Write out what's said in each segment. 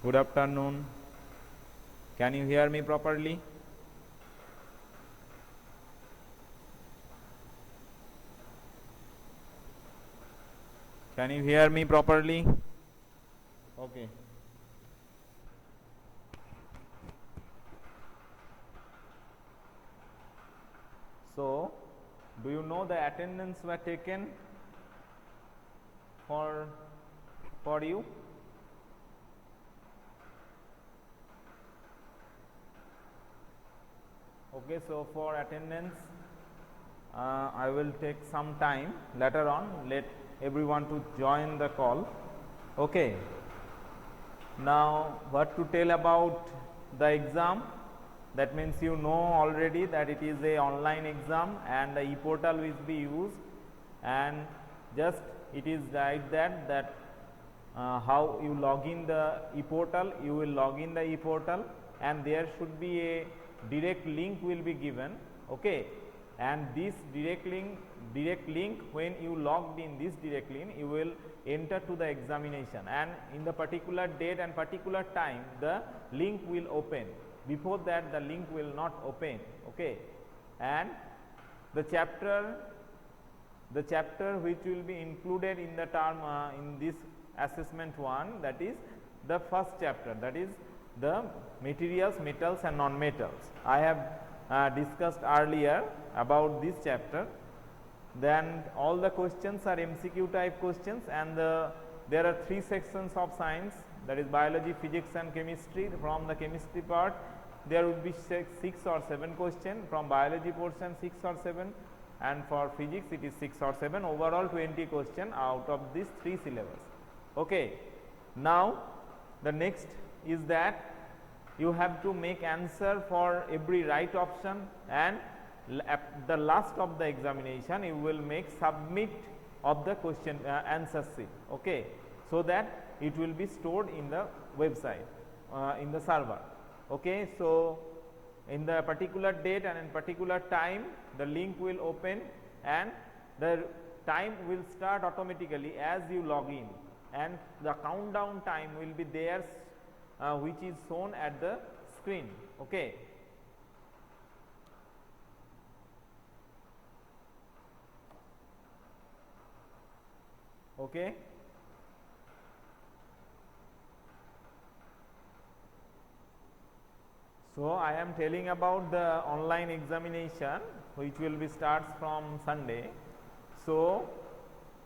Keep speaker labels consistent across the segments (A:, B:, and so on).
A: Good afternoon. Can you hear me properly? Can you hear me properly? Okay. So, do you know the attendance were taken for you? Okay, so for attendance, I will take some time later on. Let everyone to join the call. Okay. Now, what to tell about the exam? That means you know already that it is a online exam and the e-portal will be used, and just it is like that how you log in the e-portal. You will log in the e-portal and there should be a direct link will be given. Okay, and this direct link when you logged in this direct link, you will enter to the examination, and in the particular date and particular time the link will open. Before that the link will not open. Okay, and the chapter which will be included in the term in this assessment 1, that is the first chapter, that is the materials, metals and non-metals. I have discussed earlier about this chapter. Then all the questions are MCQ type questions, and there are 3 sections of science, that is biology, physics and chemistry. From the chemistry part there would be 6 or 7 questions, from biology portion 6 or 7, and for physics it is 6 or 7, overall 20 questions out of these 3 syllabus. Okay. Now the next is that you have to make answer for every right option, and at the last of the examination you will make submit of the question answer sheet. Okay, so that it will be stored in the website in the server. Okay, so in the particular date and in particular time the link will open, and the time will start automatically as you log in, and the countdown time will be there which is shown at the screen. Okay. Okay. So I am telling about the online examination which will be starts from Sunday. So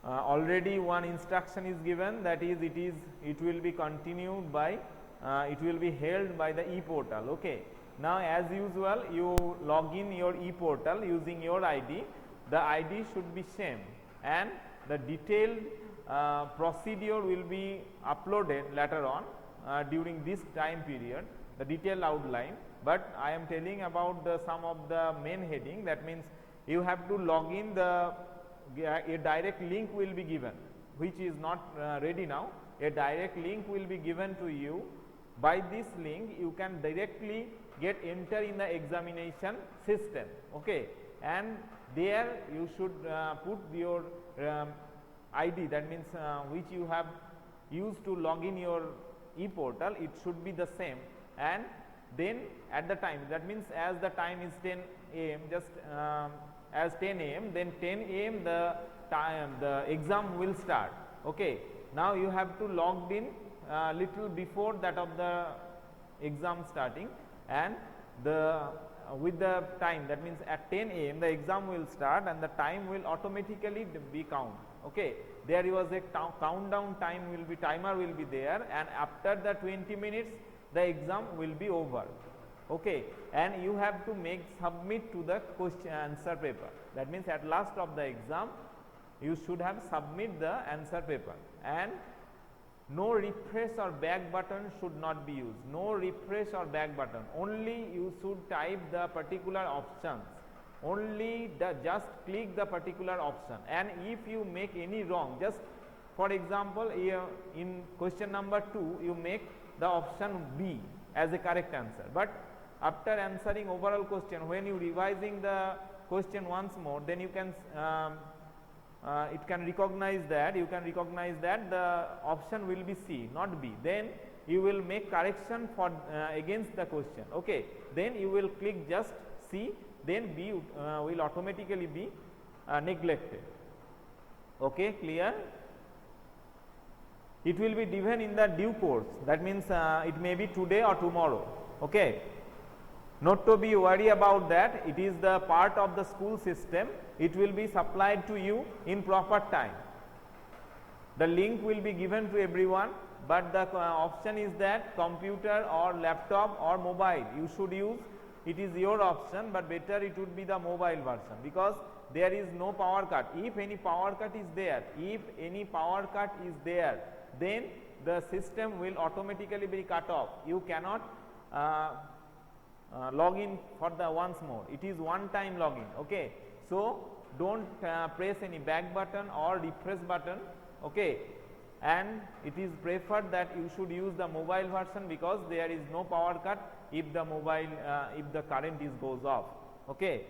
A: already one instruction is given, that is it will be continued by it will be held by the e-portal. Okay. Now as usual you log in your e-portal using your ID. The ID should be same, and the detailed procedure will be uploaded later on during this time period, the detailed outline. But I am telling about the some of the main heading. That means you have to log in, a direct link will be given, which is not ready now. A direct link will be given to you. By this link you can directly get enter in the examination system. Okay, and there you should put your ID, that means which you have used to log in your e-portal, it should be the same. And then at the time, that means as the time is 10 am, just as 10 am, then 10 am the exam will start. Okay, now you have to log in little before that of the exam starting, and with the time, that means at 10 am the exam will start and the time will automatically be count. Okay, there was a countdown time will be, timer will be there, and after the 20 minutes the exam will be over. Okay, and you have to submit to the question answer paper. That means at last of the exam you should have submit the answer paper, and no refresh or back button should not be used. No refresh or back button, only you should type the particular options, only just click the particular option, and if you make any wrong, just for example in question number 2 you make the option B as a correct answer, but after answering overall question, when you revising the question once more, then you can it can recognize that, you can recognize that the option will be C, not B. Then you will make correction for against the question. Okay. Then you will click just C, then B will automatically be neglected. Okay, clear? It will be given in the due course. That means it may be today or tomorrow. Okay. Not to be worried about that, it is the part of the school system, it will be supplied to you in proper time. The link will be given to everyone, but the option is that computer or laptop or mobile you should use, it is your option, but better it would be the mobile version, because there is no power cut. If any power cut is there, then the system will automatically be cut off. You cannot log in for the once more, it is one time login. Okay. So don't press any back button or refresh button. Okay. And it is preferred that you should use the mobile version, because there is no power cut if the mobile if the current is goes off. Okay.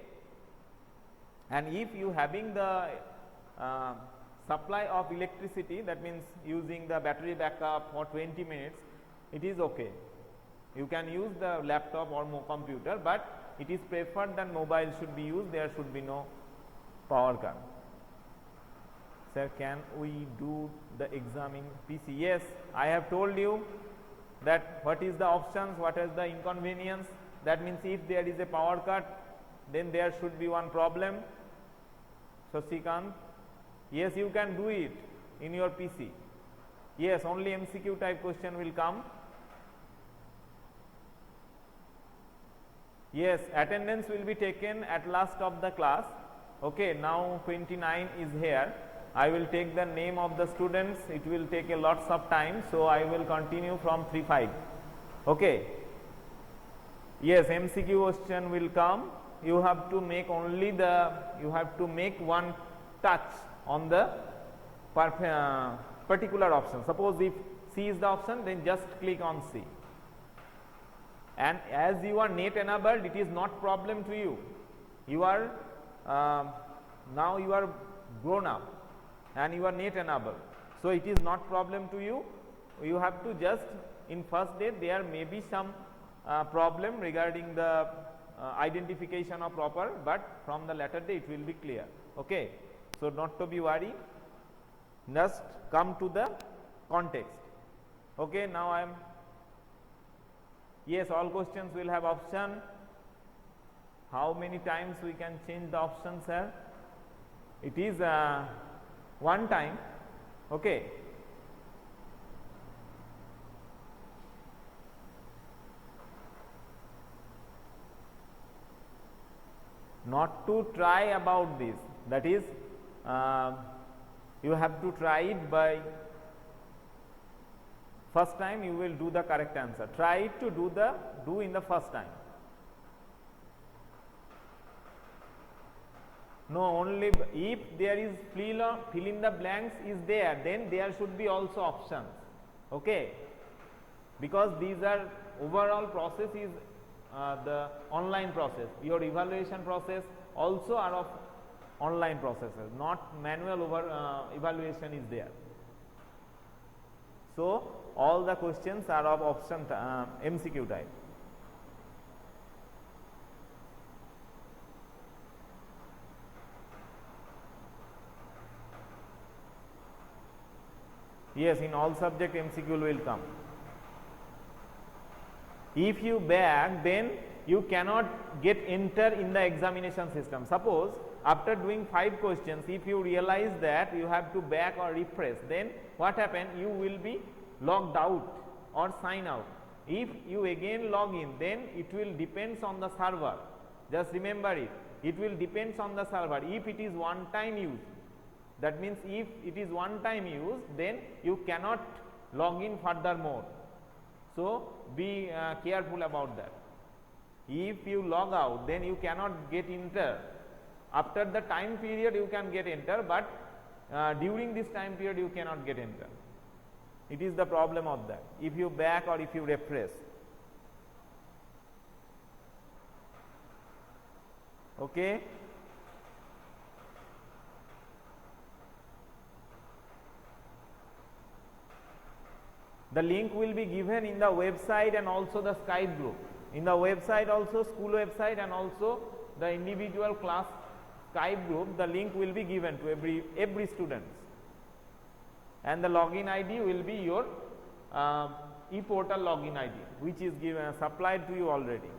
A: And if you having the supply of electricity, that means using the battery backup for 20 minutes, it is okay. You can use the laptop or computer, but it is preferred that mobile should be used, there should be no power cut. Sir, can we do the exam in PC? Yes, I have told you that what is the options, what is the inconvenience. That means if there is a power cut, then there should be one problem. Shashikant, yes, you can do it in your PC. Yes, only MCQ type question will come. Yes, attendance will be taken at last of the class. Okay, now 29 is here. I will take the name of the students, it will take a lots of time, so I will continue from 3-5. Okay. Yes, MCQ question will come. You have to make only the, you have to make one touch on the particular option. Suppose if C is the option, then just click on C. And as you are net enabled, it is not problem to you. You are now you are grown up and you are net enabled, so it is not problem to you. You have to just in first day there may be some problem regarding the identification of proper, but from the latter day it will be clear. Okay. So not to be worried, just come to the context. Okay. Now I am, yes, all questions will have option. How many times we can change the option, sir? It is one time. Okay. Not to try about this, that is you have to try it by first time you will do the correct answer. Try to do in the first time. No, only if there is fill in the blanks is there, then there should be also options. Okay. Because these are overall process is the online process. Your evaluation process also are of online processes, not manual evaluation is there. So all the questions are of option MCQ type. Yes, in all subject MCQ will come. If you back, then you cannot get enter in the examination system. Suppose after doing 5 questions, if you realize that you have to back or refresh, then what happen? You will be logged out or sign out. If you again log in, then it will depends on the server. Just remember it. It will depends on the server. If it is one time use, that means if it is one time use, then you cannot log in furthermore. So be careful about that. If you log out, then you cannot get enter. After the time period you can get enter, but during this time period you cannot get enter. It is the problem of that. If you back or if you refresh. Okay. The link will be given in the website and also the Skype group. In the website also, school website, and also the individual class Skype group, the link will be given to every student. And the login ID will be your e-portal login ID, which is given supplied to you already.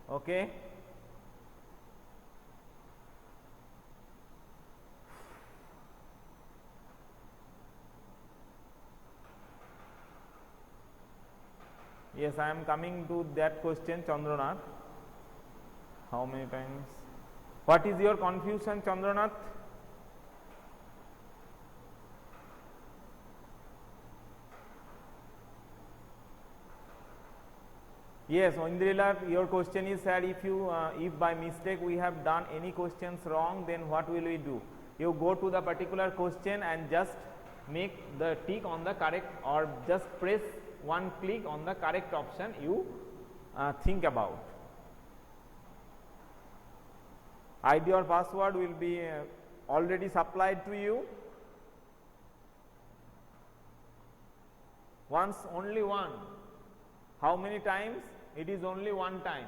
A: Okay. Yes, I am coming to that question, Chandranath. How many times? What is your confusion, Chandranath? Yes, Indrila, your question is that if by mistake we have done any questions wrong, then what will we do? You go to the particular question and just make the tick on the correct, or just press one click on the correct option you think about. ID or password will be already supplied to you. Once, only one. How many times? It is only one time.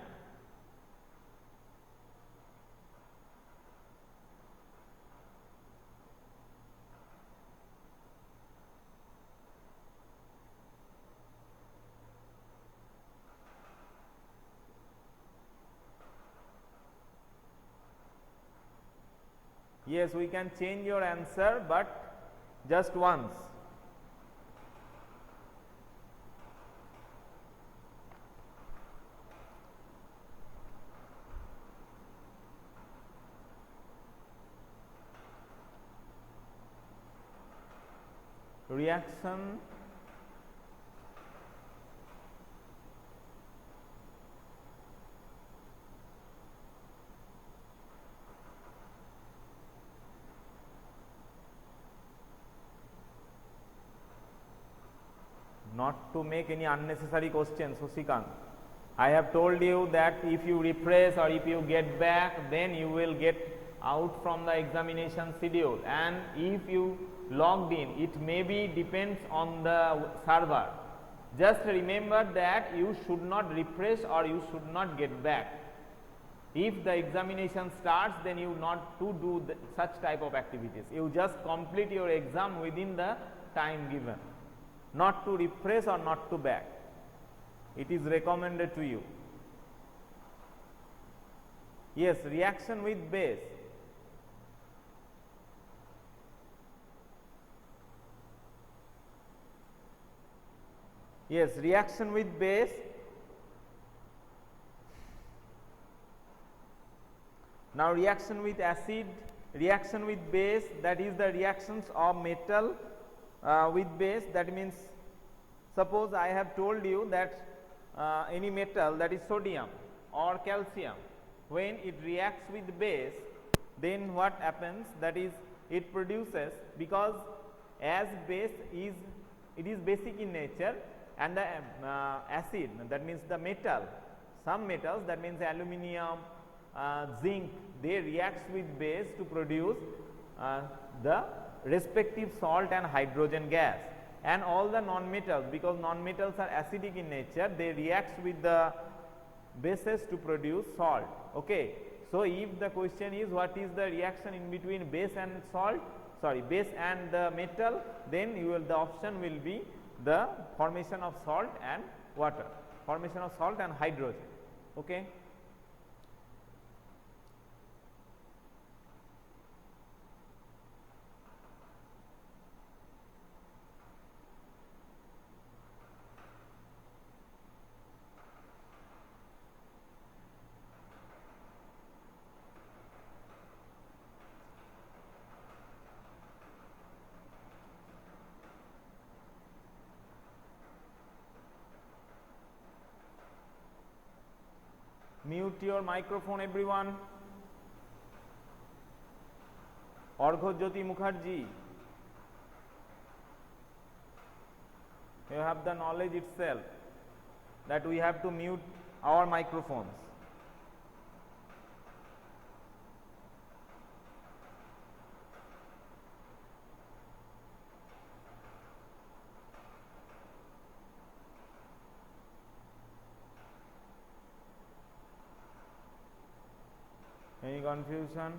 A: Yes, we can change your answer, but just once. Reaction not to make any unnecessary questions, Susikant. I have told you that if you refresh or if you get back, then you will get out from the examination schedule, and if you logged in, it maybe depends on the server. Just remember that you should not refresh or you should not get back. If the examination starts, then you not to do such type of activities. You just complete your exam within the time given, not to refresh or not to back. It is recommended to you. Yes, reaction with base. Yes, reaction with base. Now reaction with acid, reaction with base, that is the reactions of metal with base. That means, suppose I have told you that any metal, that is sodium or calcium, when it reacts with base, then what happens, that is it produces, because as base is, it is basic in nature, and the acid, that means the metal, some metals, that means aluminium, zinc, they reacts with base to produce the respective salt and hydrogen gas. And all the non-metals, because non-metals are acidic in nature, they reacts with the bases to produce salt. Okay. So if the question is what is the reaction in between base and salt, sorry, base and the metal, then you will, the option will be the formation of salt and water, formation of salt and hydrogen. Okay. Mute your microphone, everyone. Arghojyoti Mukherjee, you have the knowledge itself that we have to mute our microphones. Any confusion?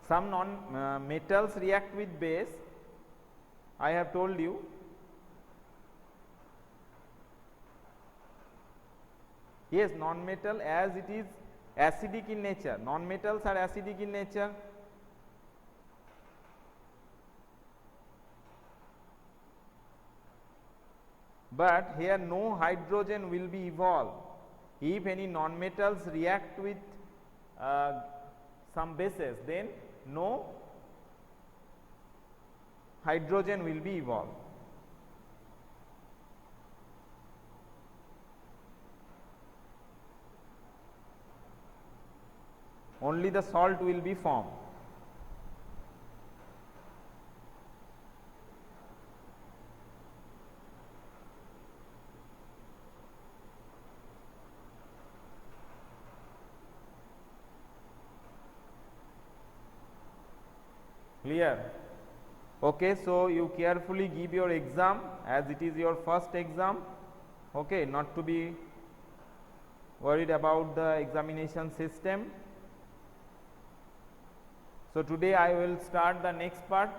A: Some metals react with base, I have told you. Yes, non-metal, as it is acidic in nature. Non-metals are acidic in nature. But here no hydrogen will be evolved. If any non-metals react with some bases, then no hydrogen will be evolved. Only the salt will be formed. Clear? Okay, so you carefully give your exam as it is your first exam. Okay, not to be worried about the examination system. So today I will start the next part.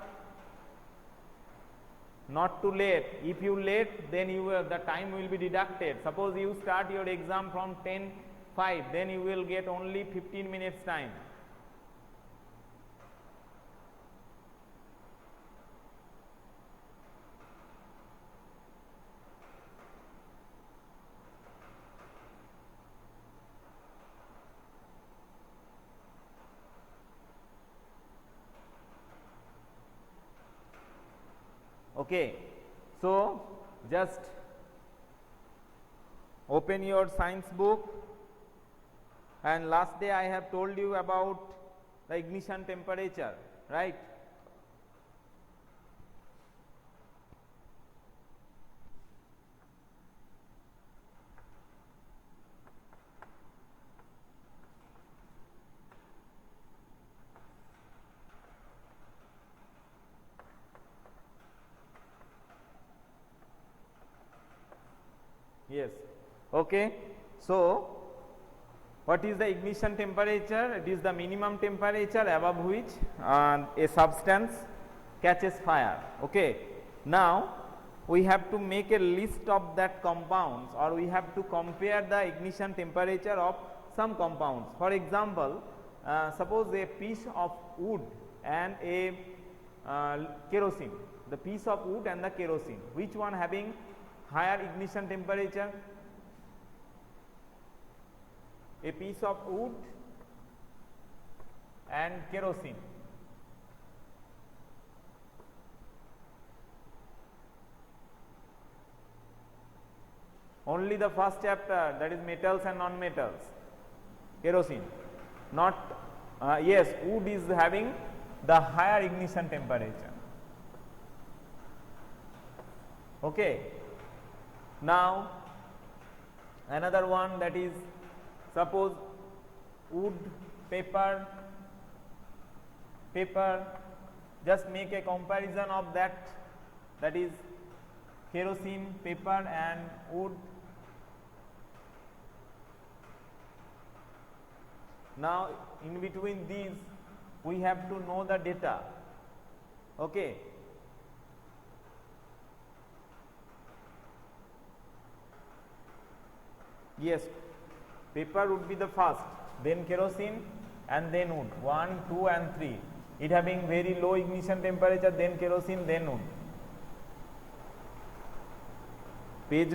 A: Not too late. If you late, then you will, the time will be deducted. Suppose you start your exam from 10:05, then you will get only 15 minutes time. Okay, so just open your science book, and last day I have told you about the ignition temperature, right? Yes. Okay. So, what is the ignition temperature? It is the minimum temperature above which a substance catches fire. Okay. Now, we have to make a list of that compounds, or we have to compare the ignition temperature of some compounds. For example, suppose a piece of wood and a kerosene. The piece of wood and the kerosene, which one having higher ignition temperature? A piece of wood and kerosene. Only the first chapter, that is metals and non-metals. Kerosene. Not, yes, wood is having the higher ignition temperature. Okay. Now, another one, that is, suppose wood, paper, just make a comparison of that, that is kerosene, paper and wood. Now, in between these we have to know the data. Okay. Yes, paper would be the first, then kerosene and then wood, 1, 2 and 3. It having very low ignition temperature, then kerosene, then wood. Page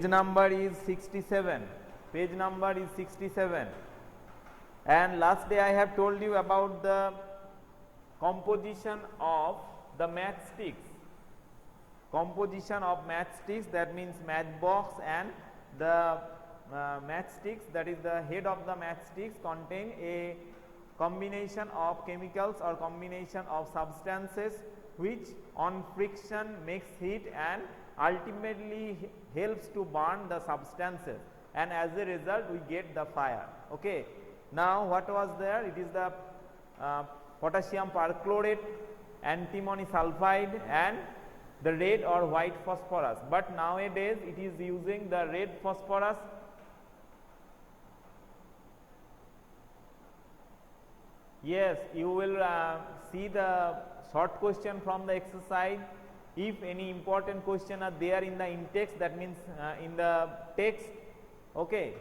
A: number is 67. Page number is 67. And last day I have told you about the composition of the matchsticks. Composition of matchsticks, that means matchbox, and the matchsticks, that is the head of the matchsticks, contain a combination of chemicals or combination of substances which on friction makes heat and ultimately helps to burn the substances, and as a result we get the fire. Okay. Now what was there? It is the potassium perchlorate, antimony sulfide and the red or white phosphorus, but nowadays it is using the red phosphorus. Yes, you will see the short question from the exercise. If any important question are there in the in-text, that means in the text. Okay.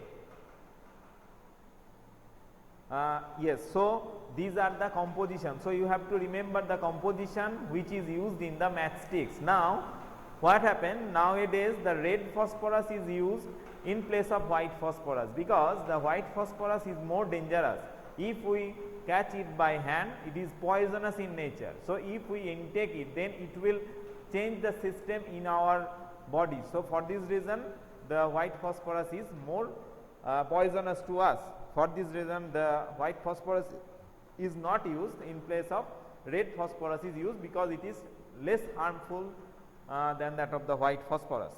A: Yes, so these are the composition. So you have to remember the composition which is used in the matchsticks. Now what happened? Nowadays the red phosphorus is used in place of white phosphorus, because the white phosphorus is more dangerous. If we catch it by hand, it is poisonous in nature. So if we intake it, then it will change the system in our body. So for this reason the white phosphorus is more poisonous to us. For this reason the white phosphorus is not used, in place of red phosphorus is used, because it is less harmful than that of the white phosphorus.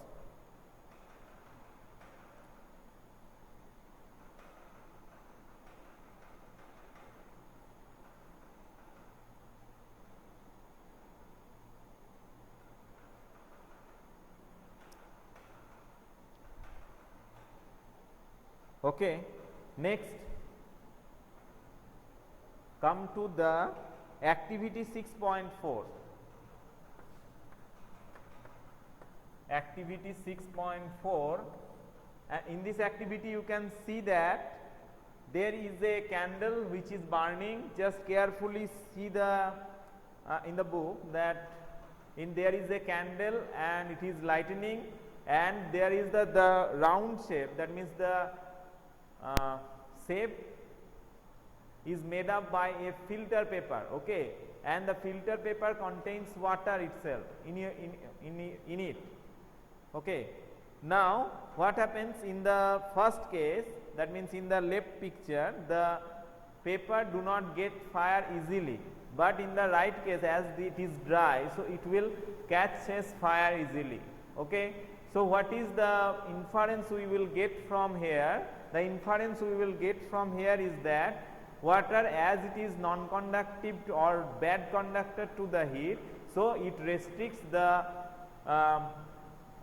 A: Okay. Next, come to the activity 6.4. Activity 6.4. In this activity you can see that there is a candle which is burning. Just carefully see the in the book that there is a candle and it is lightening, and there is the round shape, that means the shape is made up by a filter paper. Okay, and the filter paper contains water itself in it. Okay. Now what happens in the first case, that means in the left picture the paper do not get fire easily, but in the right case, as it is dry, so it will catches fire easily. Okay. So what is the inference we will get from here? The inference we will get from here is that water, as it is non-conductive or bad conductor to the heat, so it restricts the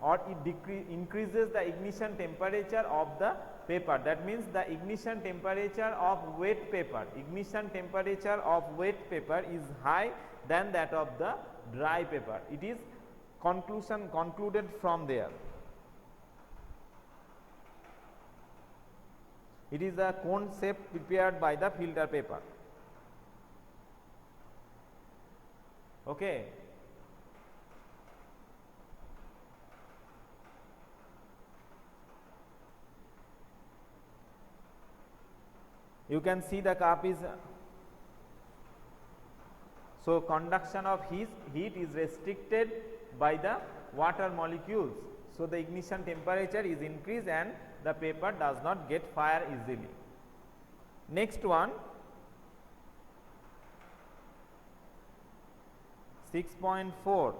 A: or it increases the ignition temperature of the paper. That means the ignition temperature of wet paper, is high than that of the dry paper. It is concluded from there. It is a cone shape prepared by the filter paper. Okay. You can see the cup is, so conduction of heat is restricted by the water molecules. So the ignition temperature is increased and the paper does not get fire easily. Next one, 6.4.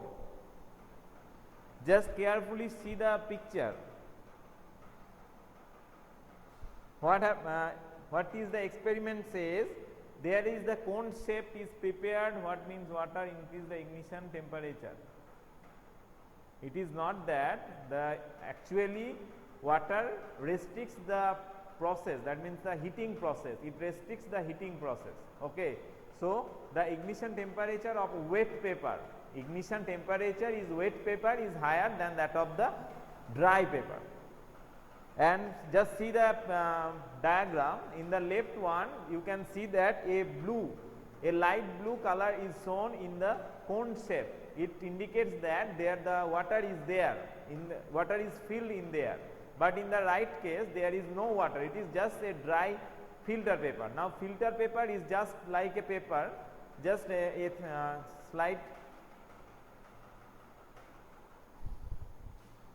A: Just carefully see the picture. What is the experiment says? There is the cone shape is prepared. What means water increase the ignition temperature? It is not that. Actually water restricts the process, that means the heating process. It restricts the heating process. Okay. So the ignition temperature of wet paper, ignition temperature is wet paper is higher than that of the dry paper. And just see the diagram. In the left one you can see that a light blue color is shown in the cone shape. It indicates that there the water is there, water is filled in there. But in the right case there is no water, it is just a dry filter paper. Now filter paper is just like a paper, just a slight.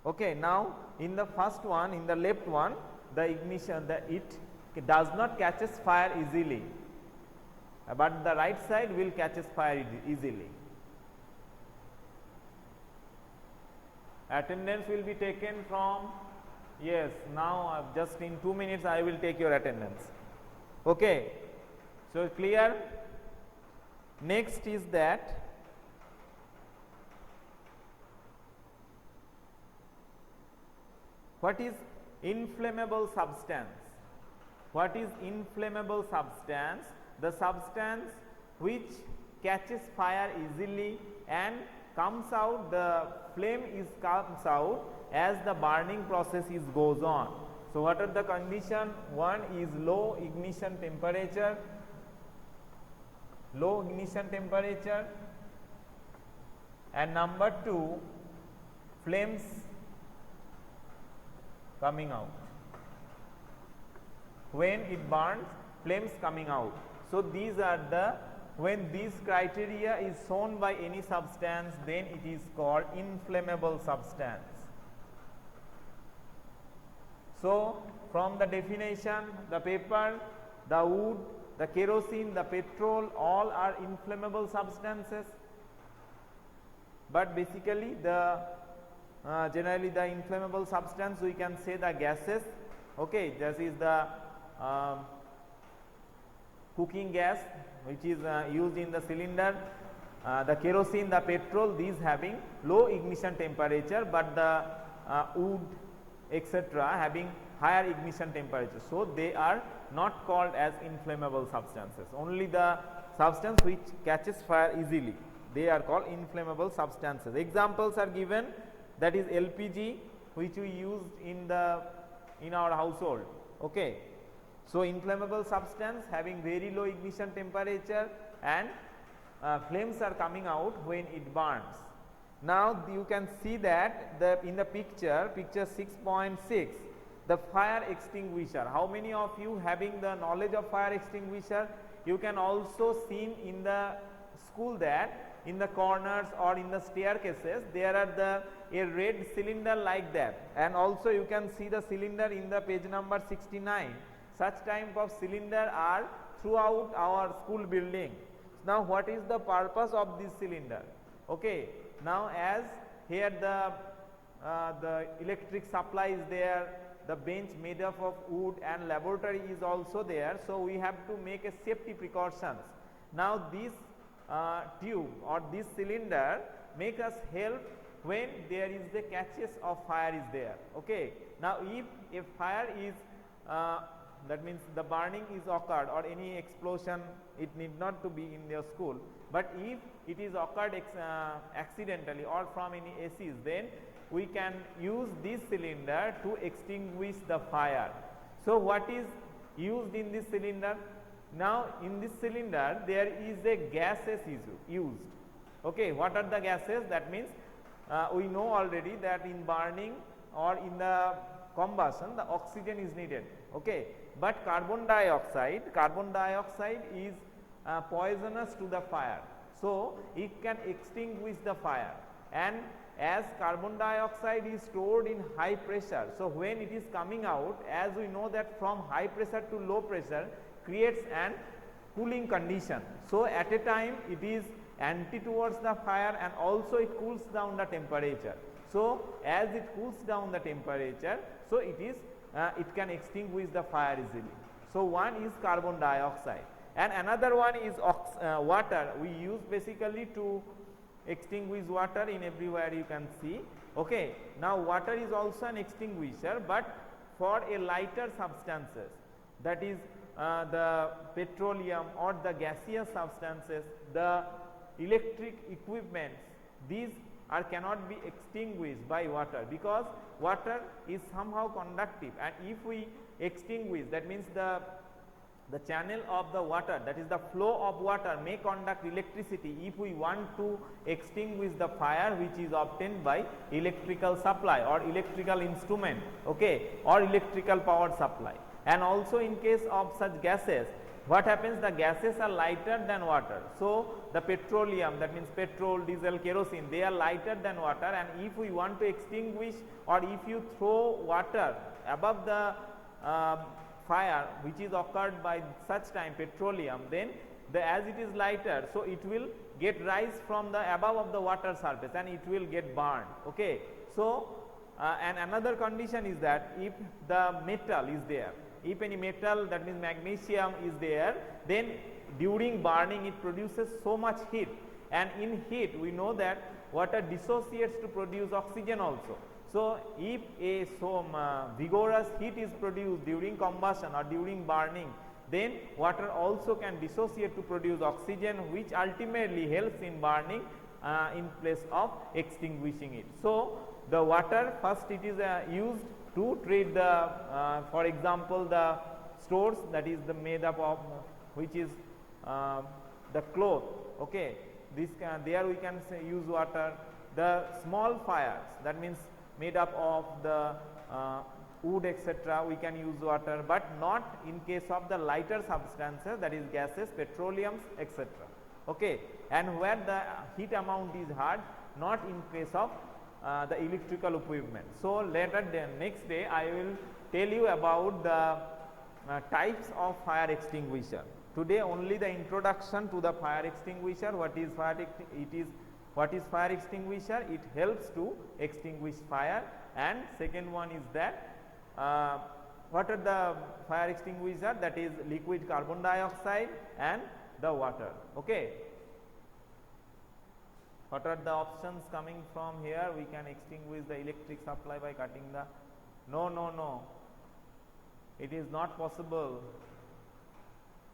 A: Okay. Now in the first one, in the left one, the ignition, it does not catches fire easily, but the right side will catches fire easily. Attendance will be taken from, yes, now just in 2 minutes I will take your attendance. Okay. So, clear? Next is that what is inflammable substance? What is inflammable substance? The substance which catches fire easily and comes out, the flame comes out as the burning process goes on. So, what are the conditions? One is low ignition temperature, and number 2, flames coming out. When it burns, flames coming out. So, these are the, when this criteria is shown by any substance, then it is called inflammable substance. So, from the definition, the paper, the wood, the kerosene, the petrol, all are inflammable substances, but basically the generally the inflammable substance we can say the gases. Okay, this is the cooking gas which is used in the cylinder, the kerosene, the petrol, these having low ignition temperature, but the wood etc. having higher ignition temperature. So, they are not called as inflammable substances, only the substance which catches fire easily, they are called inflammable substances. Examples are given, that is LPG which we used in our household. Okay. So, inflammable substance having very low ignition temperature and flames are coming out when it burns. Now, you can see that in the picture 6.6, the fire extinguisher. How many of you having the knowledge of fire extinguisher? You can also see in the school that in the corners or in the staircases there are a red cylinder like that, and also you can see the cylinder in the page number 69. Such type of cylinder are throughout our school building. Now, what is the purpose of this cylinder? Okay. Now, as here the electric supply is there, the bench made up of wood and laboratory is also there. So, we have to make a safety precautions. Now, this tube or this cylinder make us help when there is the catches of fire is there. Okay. Now, if a fire is that means the burning is occurred or any explosion, it need not to be in your school, but if it is occurred accidentally or from any ACs, then we can use this cylinder to extinguish the fire. So, what is used in this cylinder? Now, in this cylinder there is a gases used. Okay. What are the gases? That means we know already that in burning or in the combustion the oxygen is needed. Okay. But carbon dioxide is poisonous to the fire. So, it can extinguish the fire, and as carbon dioxide is stored in high pressure. So, when it is coming out, as we know that from high pressure to low pressure creates an cooling condition. So, at a time it is anti towards the fire and also it cools down the temperature. So, as it cools down the temperature, so it can extinguish the fire easily. So, one is carbon dioxide and another one is water. We use basically to extinguish water in everywhere you can see. Okay. Now, water is also an extinguisher, but for a lighter substances, that is the petroleum or the gaseous substances, the electric equipments, these cannot be extinguished by water, because water is somehow conductive, and if we extinguish, that means the channel of the water, that is the flow of water may conduct electricity if we want to extinguish the fire which is obtained by electrical supply or electrical instrument, okay, or electrical power supply. And also in case of such gases, what happens? The gases are lighter than water. So, the petroleum, that means petrol, diesel, kerosene, they are lighter than water, and if we want to extinguish or if you throw water above the fire which is occurred by such time petroleum, then as it is lighter, so it will get rise from the above of the water surface and it will get burned. Okay. So, and another condition is that if the metal is there, if any metal, that means magnesium is there, then during burning it produces so much heat, and in heat we know that water dissociates to produce oxygen also. So, if a vigorous heat is produced during combustion or during burning, then water also can dissociate to produce oxygen, which ultimately helps in burning in place of extinguishing it. So, the water first it is used to treat the for example, the stores, that is the made up of which is the cloth. Okay, this there we can say use water. The small fires, that means made up of the wood etc., we can use water, but not in case of the lighter substances, that is gases, petroleums etc. Okay, and where the heat amount is hard, not in case of the electrical equipment. So, later next day I will tell you about the types of fire extinguisher. Today only the introduction to the fire extinguisher. What is fire extinguisher? It helps to extinguish fire. And second one is that what are the fire extinguisher? That is liquid carbon dioxide and the water. Okay. What are the options coming from here? We can extinguish the electric supply by cutting the, no, it is not possible,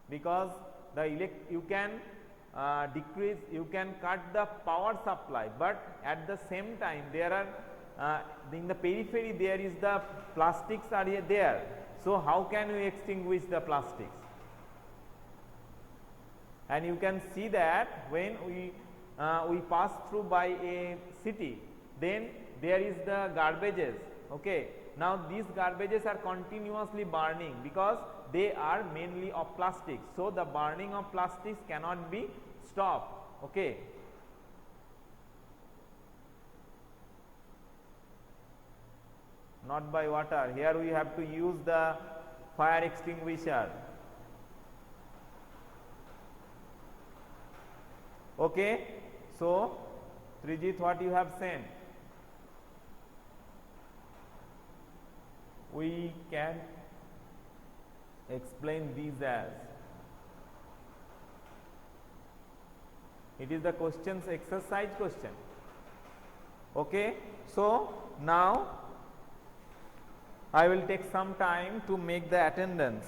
A: because the you can decrease, you can cut the power supply, but at the same time there are in the periphery there is the plastics are there. So, how can we extinguish the plastics? And you can see that when we pass through by a city, then there is the garbages. Okay. Now, these garbages are continuously burning because they are mainly of plastics. So, the burning of plastics cannot be stopped. Okay. Not by water. Here we have to use the fire extinguisher. Okay. So, Trijit, what you have sent? We can explain these as, it is the questions exercise question. Okay. So, now I will take some time to make the attendance.